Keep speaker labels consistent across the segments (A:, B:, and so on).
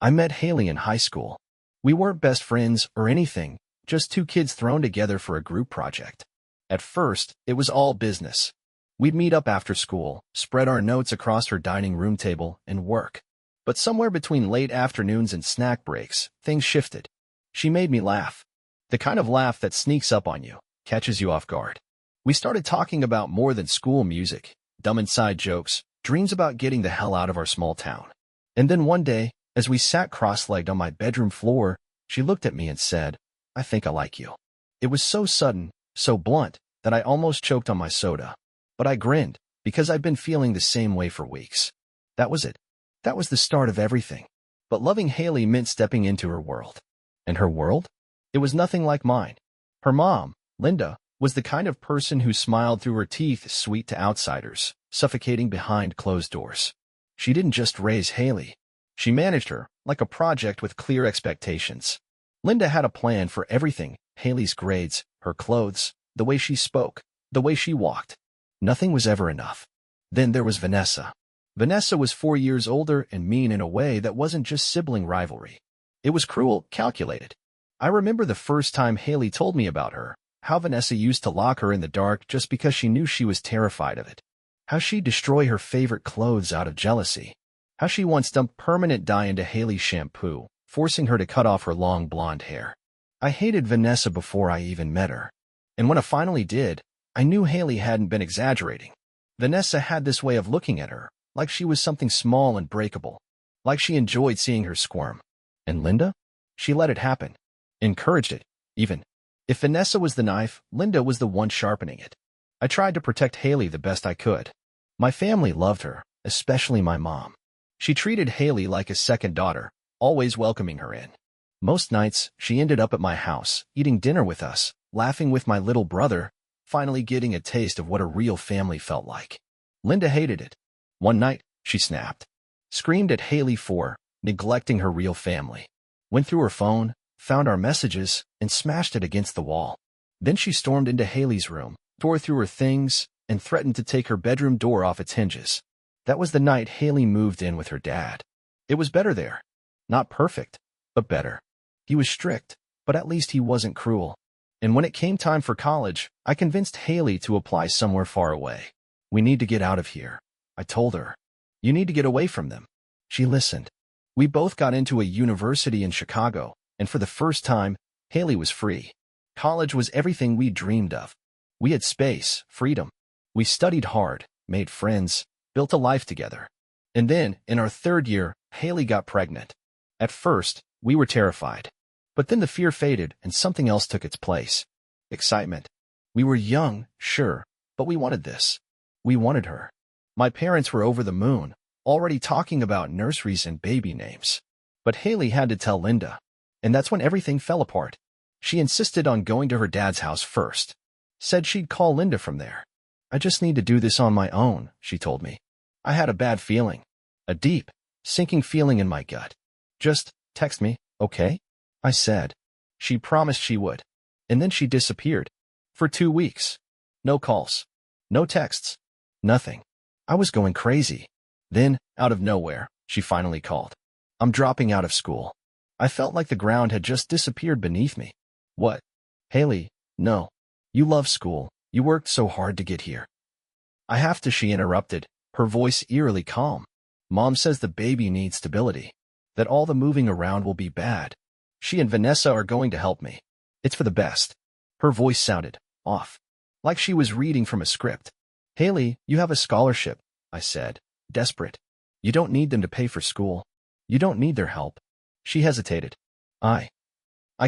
A: I met Haley in high school. We weren't best friends or anything, just two kids thrown together for a group project. At first, it was all business. We'd meet up after school, spread our notes across her dining room table, and work. But somewhere between late afternoons and snack breaks, things shifted. She made me laugh. The kind of laugh that sneaks up on you, catches you off guard. We started talking about more than school music, dumb inside jokes, dreams about getting the hell out of our small town. And then one day, as we sat cross-legged on my bedroom floor, she looked at me and said, "I think I like you." It was so sudden, so blunt, that I almost choked on my soda. But I grinned, because I'd been feeling the same way for weeks. That was it. That was the start of everything. But loving Haley meant stepping into her world. And her world? It was nothing like mine. Her mom, Linda, was the kind of person who smiled through her teeth, sweet to outsiders, suffocating behind closed doors. She didn't just raise Haley. She managed her, like a project with clear expectations. Linda had a plan for everything: Haley's grades, her clothes, the way she spoke, the way she walked. Nothing was ever enough. Then there was Vanessa. Vanessa was 4 years older and mean in a way that wasn't just sibling rivalry. It was cruel, calculated. I remember the first time Haley told me about her, how Vanessa used to lock her in the dark just because she knew she was terrified of it. How she'd destroy her favorite clothes out of jealousy. How she once dumped permanent dye into Haley's shampoo, forcing her to cut off her long blonde hair. I hated Vanessa before I even met her. And when I finally did, I knew Haley hadn't been exaggerating. Vanessa had this way of looking at her, like she was something small and breakable, like she enjoyed seeing her squirm. And Linda? She let it happen. Encouraged it, even. If Vanessa was the knife, Linda was the one sharpening it. I tried to protect Haley the best I could. My family loved her, especially my mom. She treated Haley like a second daughter, always welcoming her in. Most nights, she ended up at my house, eating dinner with us, laughing with my little brother, finally getting a taste of what a real family felt like. Linda hated it. One night, she snapped. Screamed at Haley for neglecting her real family. Went through her phone, found our messages, and smashed it against the wall. Then she stormed into Haley's room, tore through her things, and threatened to take her bedroom door off its hinges. That was the night Haley moved in with her dad. It was better there. Not perfect, but better. He was strict, but at least he wasn't cruel. And when it came time for college, I convinced Haley to apply somewhere far away. "We need to get out of here," I told her. "You need to get away from them." She listened. We both got into a university in Chicago, and for the first time, Haley was free. College was everything we dreamed of. We had space, freedom. We studied hard, made friends, built a life together. And then, in our third year, Haley got pregnant. At first, we were terrified. But then the fear faded and something else took its place. Excitement. We were young, sure, but we wanted this. We wanted her. My parents were over the moon, already talking about nurseries and baby names. But Haley had to tell Linda. And that's when everything fell apart. She insisted on going to her dad's house first. Said she'd call Linda from there. "I just need to do this on my own," she told me. I had a bad feeling. A deep, sinking feeling in my gut. "Just text me, okay?" I said. She promised she would. And then she disappeared. For 2 weeks. No calls. No texts. Nothing. I was going crazy. Then, out of nowhere, she finally called. "I'm dropping out of school." I felt like the ground had just disappeared beneath me. "What?" "Haley, no. You love school. You worked so hard to get here." "I have to," she interrupted, her voice eerily calm. "Mom says the baby needs stability. That all the moving around will be bad. She and Vanessa are going to help me. It's for the best." Her voice sounded off, like she was reading from a script. "Haley, you have a scholarship," I said, desperate. "You don't need them to pay for school. You don't need their help." She hesitated. I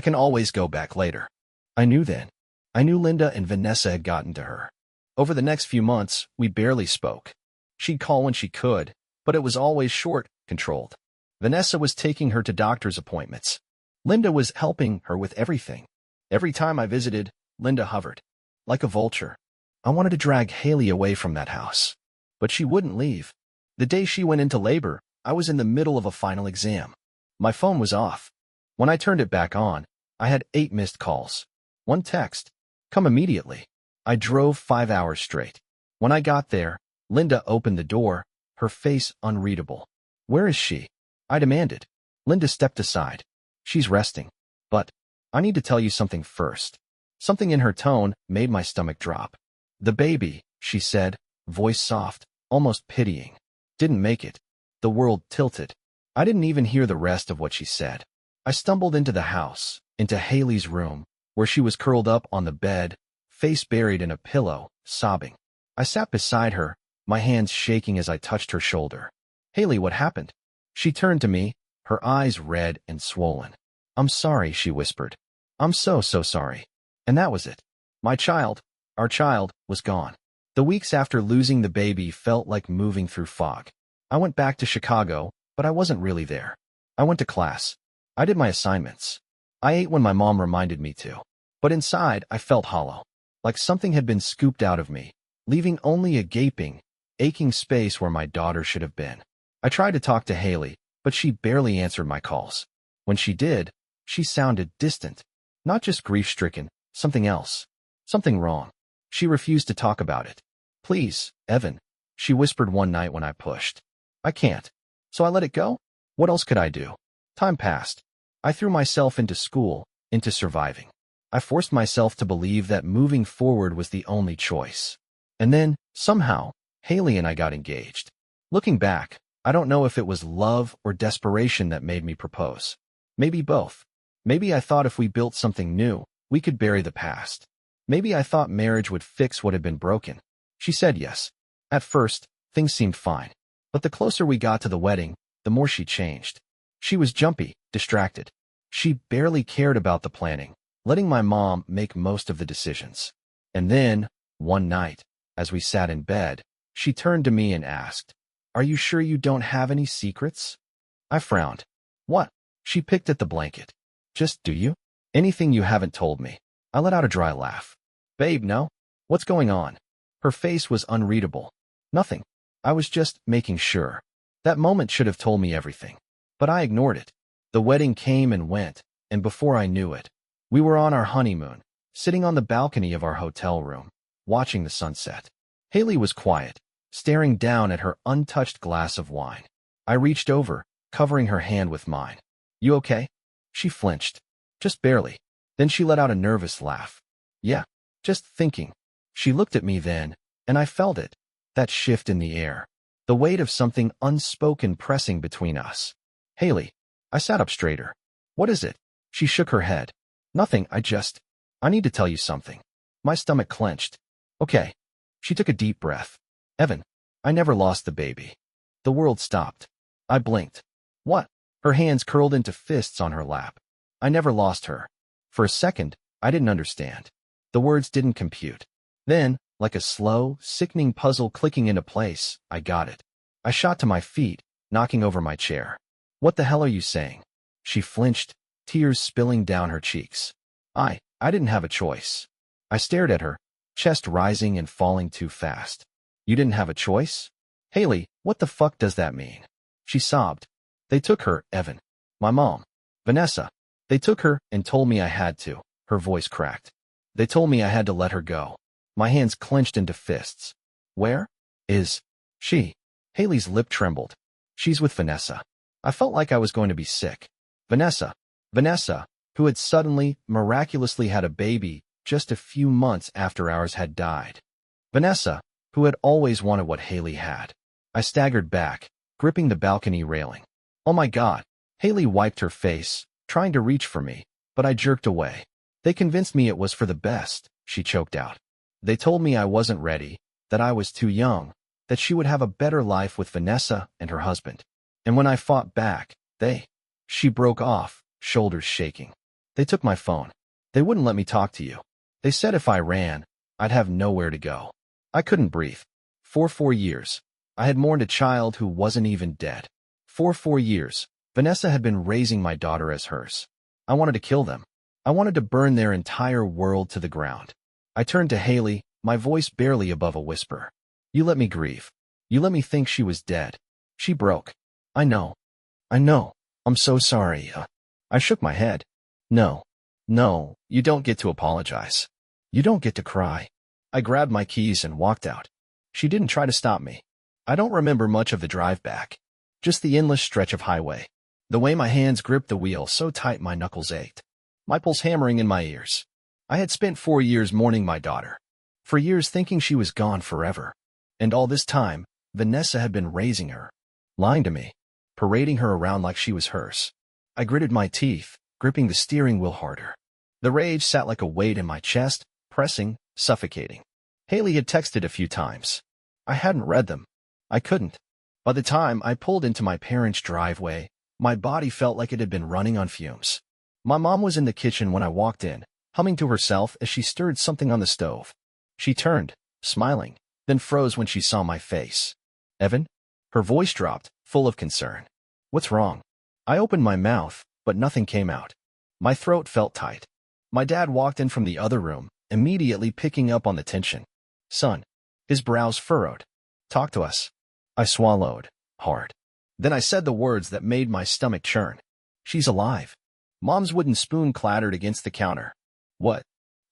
A: can always go back later." I knew then. I knew Linda and Vanessa had gotten to her. Over the next few months, we barely spoke. She'd call when she could, but it was always short, controlled. Vanessa was taking her to doctor's appointments. Linda was helping her with everything. Every time I visited, Linda hovered. Like a vulture. I wanted to drag Haley away from that house. But she wouldn't leave. The day she went into labor, I was in the middle of a final exam. My phone was off. When I turned it back on, I had 8 missed calls. 1 text. "Come immediately." I drove 5 hours straight. When I got there, Linda opened the door, her face unreadable. "Where is she?" I demanded. Linda stepped aside. She's resting. But I need to tell you something first. Something in her tone made my stomach drop. The baby, she said, voice soft, almost pitying, didn't make it. The world tilted. I didn't even hear the rest of what she said. I stumbled into the house, into Haley's room, where she was curled up on the bed, face buried in a pillow, sobbing. I sat beside her, my hands shaking as I touched her shoulder. Haley, what happened? She turned to me, her eyes red and swollen. I'm sorry, she whispered. I'm so sorry. And that was it. My child, our child, was gone. The weeks after losing the baby felt like moving through fog. I went back to Chicago, but I wasn't really there. I went to class. I did my assignments. I ate when my mom reminded me to. But inside, I felt hollow. Like something had been scooped out of me, leaving only a gaping, aching space where my daughter should have been. I tried to talk to Haley, but she barely answered my calls. When she did, she sounded distant. Not just grief-stricken, something else. Something wrong. She refused to talk about it. Please, Evan, she whispered one night when I pushed. I can't. So I let it go? What else could I do? Time passed. I threw myself into school, into surviving. I forced myself to believe that moving forward was the only choice. And then, somehow, Haley and I got engaged. Looking back, I don't know if it was love or desperation that made me propose. Maybe both. Maybe I thought if we built something new, we could bury the past. Maybe I thought marriage would fix what had been broken. She said yes. At first, things seemed fine. But the closer we got to the wedding, the more she changed. She was jumpy, distracted. She barely cared about the planning, letting my mom make most of the decisions. And then, one night, as we sat in bed, she turned to me and asked, "Are you sure you don't have any secrets?" I frowned. What? She picked at the blanket. Just, do you? Anything you haven't told me? I let out a dry laugh. Babe, no. What's going on? Her face was unreadable. Nothing. I was just making sure. That moment should have told me everything. But I ignored it. The wedding came and went, and before I knew it, we were on our honeymoon, sitting on the balcony of our hotel room, watching the sunset. Haley was quiet, staring down at her untouched glass of wine. I reached over, covering her hand with mine. You okay? She flinched. Just barely. Then she let out a nervous laugh. Yeah, just thinking. She looked at me then, and I felt it. That shift in the air. The weight of something unspoken pressing between us. Haley. I sat up straighter. What is it? She shook her head. Nothing, I need to tell you something. My stomach clenched. Okay. She took a deep breath. Evan, I never lost the baby. The world stopped. I blinked. What? Her hands curled into fists on her lap. I never lost her. For a second, I didn't understand. The words didn't compute. Then, like a slow, sickening puzzle clicking into place, I got it. I shot to my feet, knocking over my chair. What the hell are you saying? She flinched, tears spilling down her cheeks. I didn't have a choice. I stared at her, chest rising and falling too fast. You didn't have a choice? Haley, what the fuck does that mean? She sobbed. They took her, Evan. My mom. Vanessa. They took her and told me I had to. Her voice cracked. They told me I had to let her go. My hands clenched into fists. Where is she? Haley's lip trembled. She's with Vanessa. I felt like I was going to be sick. Vanessa, who had suddenly, miraculously had a baby just a few months after ours had died. Vanessa, who had always wanted what Haley had. I staggered back, gripping the balcony railing. Oh my God. Haley wiped her face, trying to reach for me, but I jerked away. They convinced me it was for the best, she choked out. They told me I wasn't ready, that I was too young, that she would have a better life with Vanessa and her husband. And when I fought back, she broke off, shoulders shaking. They took my phone. They wouldn't let me talk to you. They said if I ran, I'd have nowhere to go. I couldn't breathe. For 4 years, I had mourned a child who wasn't even dead. For 4 years, Vanessa had been raising my daughter as hers. I wanted to kill them. I wanted to burn their entire world to the ground. I turned to Haley, my voice barely above a whisper. You let me grieve. You let me think she was dead. She broke. I know. I'm so sorry. I shook my head. No, you don't get to apologize. You don't get to cry. I grabbed my keys and walked out. She didn't try to stop me. I don't remember much of the drive back. Just the endless stretch of highway. The way my hands gripped the wheel so tight my knuckles ached. My pulse hammering in my ears. I had spent 4 years mourning my daughter. For years thinking she was gone forever. And all this time, Vanessa had been raising her. Lying to me. Parading her around like she was hers. I gritted my teeth, gripping the steering wheel harder. The rage sat like a weight in my chest, pressing, suffocating. Haley had texted a few times. I hadn't read them. I couldn't. By the time I pulled into my parents' driveway, my body felt like it had been running on fumes. My mom was in the kitchen when I walked in, humming to herself as she stirred something on the stove. She turned, smiling, then froze when she saw my face. Evan? Her voice dropped, full of concern. What's wrong? I opened my mouth, but nothing came out. My throat felt tight. My dad walked in from the other room, immediately picking up on the tension. Son. His brows furrowed. Talk to us. I swallowed, hard. Then I said the words that made my stomach churn. She's alive. Mom's wooden spoon clattered against the counter. What?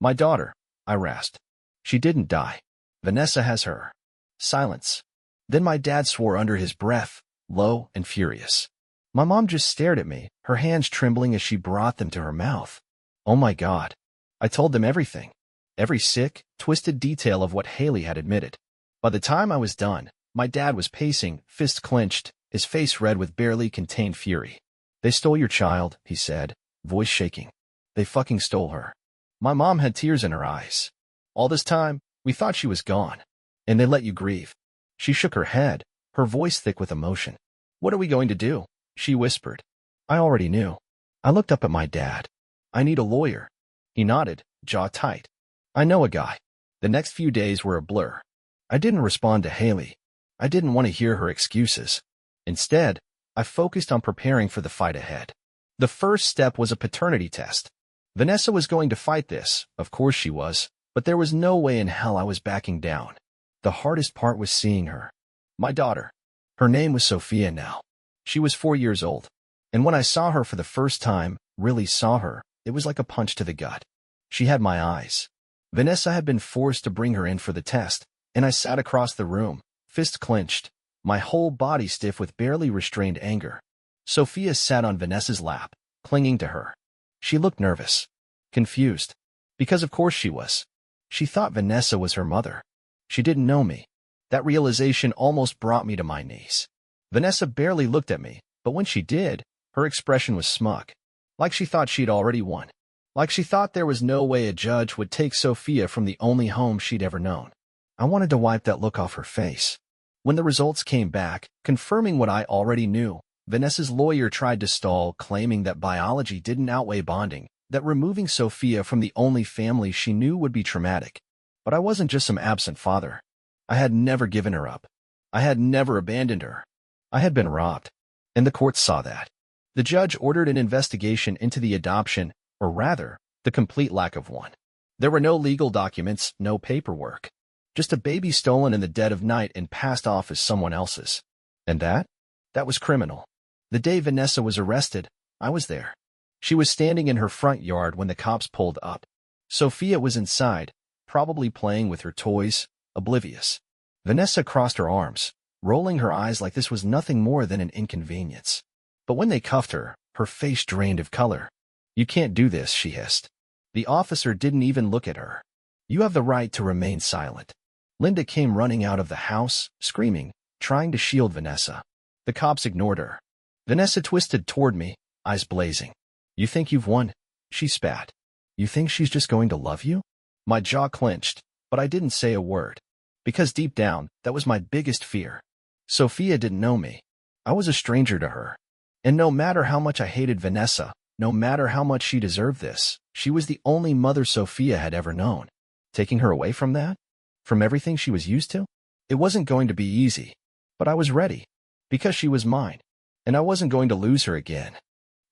A: My daughter, I rasped. She didn't die. Vanessa has her. Silence. Then my dad swore under his breath, low and furious. My mom just stared at me, her hands trembling as she brought them to her mouth. Oh my God. I told them everything. Every sick, twisted detail of what Haley had admitted. By the time I was done, my dad was pacing, fists clenched, his face red with barely contained fury. They stole your child, he said, voice shaking. They fucking stole her. My mom had tears in her eyes. All this time, we thought she was gone. And they let you grieve. She shook her head, her voice thick with emotion. What are we going to do? She whispered. I already knew. I looked up at my dad. I need a lawyer. He nodded, jaw tight. I know a guy. The next few days were a blur. I didn't respond to Haley. I didn't want to hear her excuses. Instead, I focused on preparing for the fight ahead. The first step was a paternity test. Vanessa was going to fight this, of course she was, but there was no way in hell I was backing down. The hardest part was seeing her. My daughter. Her name was Sophia now. She was 4 years old. And when I saw her for the first time, really saw her, it was like a punch to the gut. She had my eyes. Vanessa had been forced to bring her in for the test, and I sat across the room, fists clenched, my whole body stiff with barely restrained anger. Sophia sat on Vanessa's lap, clinging to her. She looked nervous, confused, because of course she was. She thought Vanessa was her mother. She didn't know me. That realization almost brought me to my knees. Vanessa barely looked at me, but when she did, her expression was smug. Like she thought she'd already won. Like she thought there was no way a judge would take Sophia from the only home she'd ever known. I wanted to wipe that look off her face. When the results came back, confirming what I already knew, Vanessa's lawyer tried to stall, claiming that biology didn't outweigh bonding, that removing Sophia from the only family she knew would be traumatic. But I wasn't just some absent father. I had never given her up. I had never abandoned her. I had been robbed. And the court saw that. The judge ordered an investigation into the adoption, or rather, the complete lack of one. There were no legal documents, no paperwork. Just a baby stolen in the dead of night and passed off as someone else's. And that? That was criminal. The day Vanessa was arrested, I was there. She was standing in her front yard when the cops pulled up. Sophia was inside, probably playing with her toys, oblivious. Vanessa crossed her arms, rolling her eyes like this was nothing more than an inconvenience. But when they cuffed her, her face drained of color. You can't do this, she hissed. The officer didn't even look at her. You have the right to remain silent. Linda came running out of the house, screaming, trying to shield Vanessa. The cops ignored her. Vanessa twisted toward me, eyes blazing. You think you've won? She spat. You think she's just going to love you? My jaw clenched, but I didn't say a word. Because deep down, that was my biggest fear. Sophia didn't know me. I was a stranger to her. And no matter how much I hated Vanessa, no matter how much she deserved this, she was the only mother Sophia had ever known. Taking her away from that? From everything she was used to? It wasn't going to be easy. But I was ready. Because she was mine. And I wasn't going to lose her again.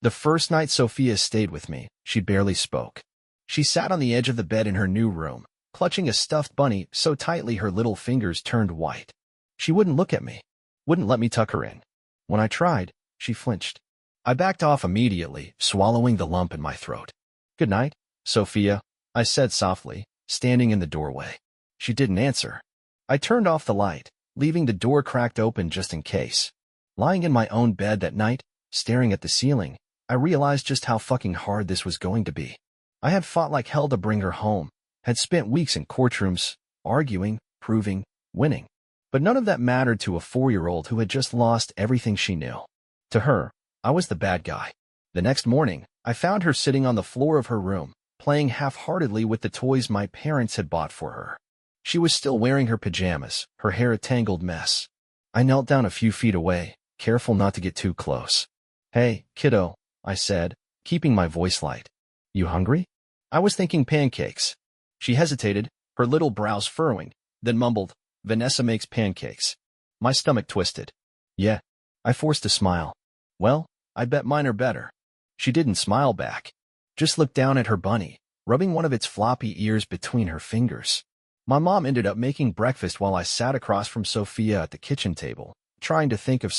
A: The first night Sophia stayed with me, she barely spoke. She sat on the edge of the bed in her new room, clutching a stuffed bunny so tightly her little fingers turned white. She wouldn't look at me. Wouldn't let me tuck her in. When I tried, she flinched. I backed off immediately, swallowing the lump in my throat. Good night, Sophia, I said softly, standing in the doorway. She didn't answer. I turned off the light, leaving the door cracked open just in case. Lying in my own bed that night, Staring at the ceiling, I realized just how fucking hard this was going to be. I had fought like hell to bring her home, had spent weeks in courtrooms, arguing, proving, winning. But none of that mattered to a 4-year-old who had just lost everything she knew. To her, I was the bad guy. The next morning, I found her sitting on the floor of her room, playing half-heartedly with the toys my parents had bought for her. She was still wearing her pajamas, her hair a tangled mess. I knelt down a few feet away, careful not to get too close. "Hey, kiddo," I said, keeping my voice light. "You hungry?" "I was thinking pancakes." She hesitated, her little brows furrowing, then mumbled, "Vanessa makes pancakes." My stomach twisted. "Yeah." I forced a smile. "Well, I bet mine are better." She didn't smile back, just looked down at her bunny, rubbing one of its floppy ears between her fingers. My mom ended up making breakfast while I sat across from Sophia at the kitchen table, trying to think of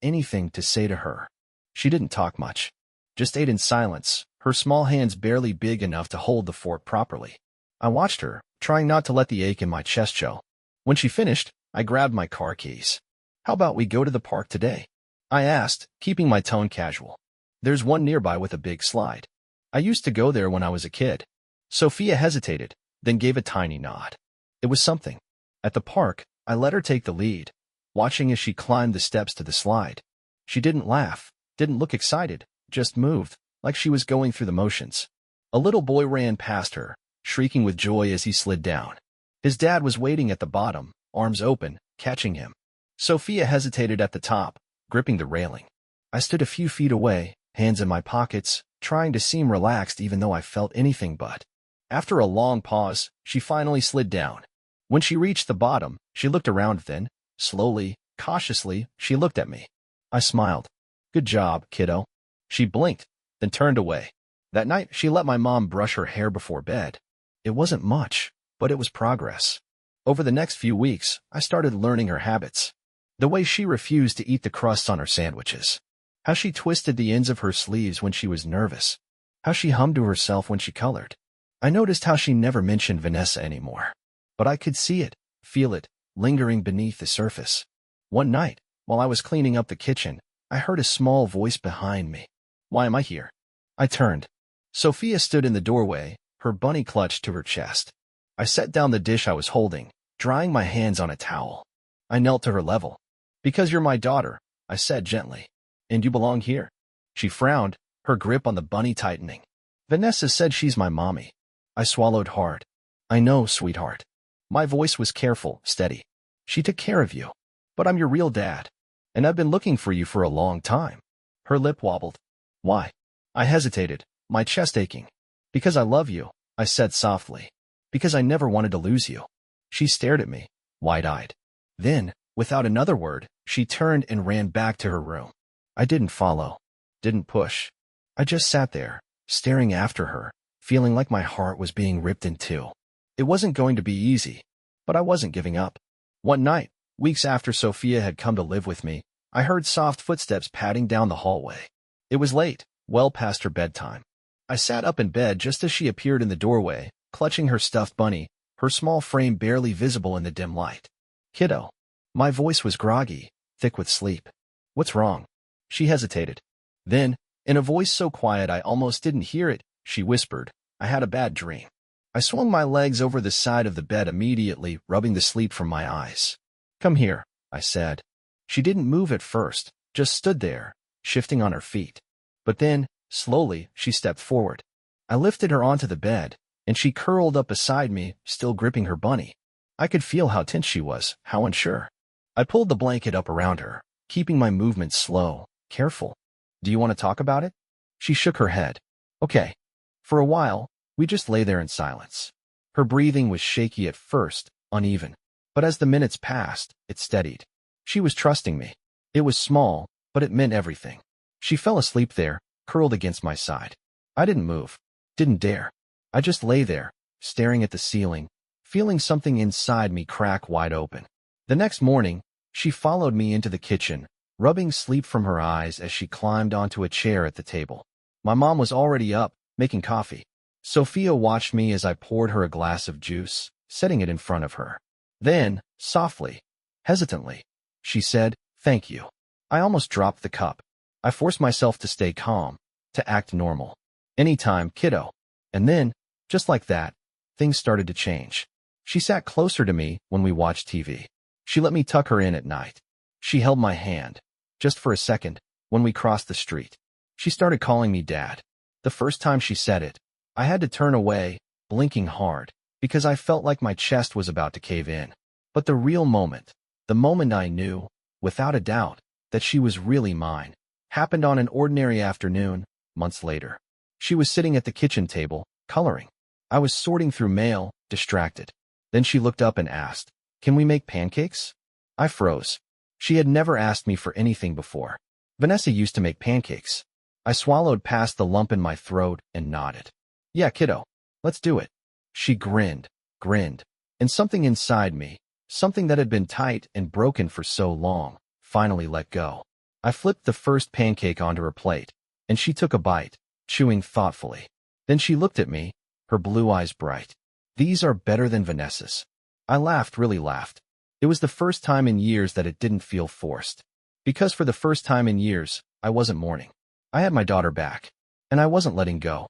A: anything to say to her. She didn't talk much, just ate in silence, her small hands barely big enough to hold the fork properly. I watched her, trying not to let the ache in my chest show. When she finished, I grabbed my car keys. "How about we go to the park today?" I asked, keeping my tone casual. "There's one nearby with a big slide. I used to go there when I was a kid." Sophia hesitated, then gave a tiny nod. It was something. At the park, I let her take the lead, watching as she climbed the steps to the slide. She didn't laugh, didn't look excited, just moved, like she was going through the motions. A little boy ran past her, shrieking with joy as he slid down. His dad was waiting at the bottom, arms open, catching him. Sophia hesitated at the top, gripping the railing. I stood a few feet away, hands in my pockets, trying to seem relaxed even though I felt anything but. After a long pause, she finally slid down. When she reached the bottom, she looked around then. Slowly, cautiously, she looked at me. I smiled. "Good job, kiddo." She blinked, then turned away. That night, she let my mom brush her hair before bed. It wasn't much, but it was progress. Over the next few weeks, I started learning her habits. The way she refused to eat the crusts on her sandwiches. How she twisted the ends of her sleeves when she was nervous. How she hummed to herself when she colored. I noticed how she never mentioned Vanessa anymore. But I could see it, feel it, lingering beneath the surface. One night, while I was cleaning up the kitchen, I heard a small voice behind me. "Why am I here?" I turned. Sophia stood in the doorway, her bunny clutched to her chest. I set down the dish I was holding, drying my hands on a towel. I knelt to her level. "Because you're my daughter," I said gently. "And you belong here." She frowned, her grip on the bunny tightening. "Vanessa said she's my mommy." I swallowed hard. "I know, sweetheart." My voice was careful, steady. "She took care of you. But I'm your real dad. And I've been looking for you for a long time." Her lip wobbled. "Why?" I hesitated, my chest aching. "Because I love you," I said softly. "Because I never wanted to lose you." She stared at me, wide-eyed. Then, without another word, she turned and ran back to her room. I didn't follow, didn't push. I just sat there, staring after her, feeling like my heart was being ripped in two. It wasn't going to be easy, but I wasn't giving up. One night, weeks after Sophia had come to live with me, I heard soft footsteps padding down the hallway. It was late, well past her bedtime. I sat up in bed just as she appeared in the doorway, clutching her stuffed bunny, her small frame barely visible in the dim light. "Kiddo." My voice was groggy, thick with sleep. "What's wrong?" She hesitated. Then, in a voice so quiet I almost didn't hear it, she whispered, "I had a bad dream." I swung my legs over the side of the bed immediately, rubbing the sleep from my eyes. "Come here," I said. She didn't move at first, just stood there, shifting on her feet. But then, slowly, she stepped forward. I lifted her onto the bed, and she curled up beside me, still gripping her bunny. I could feel how tense she was, how unsure. I pulled the blanket up around her, keeping my movements slow, careful. "Do you want to talk about it?" She shook her head. "Okay." For a while, we just lay there in silence. Her breathing was shaky at first, uneven. But as the minutes passed, it steadied. She was trusting me. It was small, but it meant everything. She fell asleep there, curled against my side. I didn't move, didn't dare. I just lay there, staring at the ceiling, feeling something inside me crack wide open. The next morning, she followed me into the kitchen, rubbing sleep from her eyes as she climbed onto a chair at the table. My mom was already up, making coffee. Sophia watched me as I poured her a glass of juice, setting it in front of her. Then, softly, hesitantly, she said, "Thank you." I almost dropped the cup. I forced myself to stay calm, to act normal. Anytime, kiddo. And then, just like that, things started to change. She sat closer to me when we watched TV. She let me tuck her in at night. She held my hand, just for a second, when we crossed the street. She started calling me Dad. The first time she said it, I had to turn away, blinking hard, because I felt like my chest was about to cave in. But the real moment, the moment I knew, without a doubt, that she was really mine, happened on an ordinary afternoon, months later. She was sitting at the kitchen table, coloring. I was sorting through mail, distracted. Then she looked up and asked, "Can we make pancakes?" I froze. She had never asked me for anything before. Vanessa used to make pancakes. I swallowed past the lump in my throat and nodded. "Yeah, kiddo, let's do it." She grinned, and something inside me, something that had been tight and broken for so long, finally let go. I flipped the first pancake onto her plate, and she took a bite, chewing thoughtfully. Then she looked at me, her blue eyes bright. "These are better than Vanessa's." I laughed, really laughed. It was the first time in years that it didn't feel forced. Because for the first time in years, I wasn't mourning. I had my daughter back, and I wasn't letting go.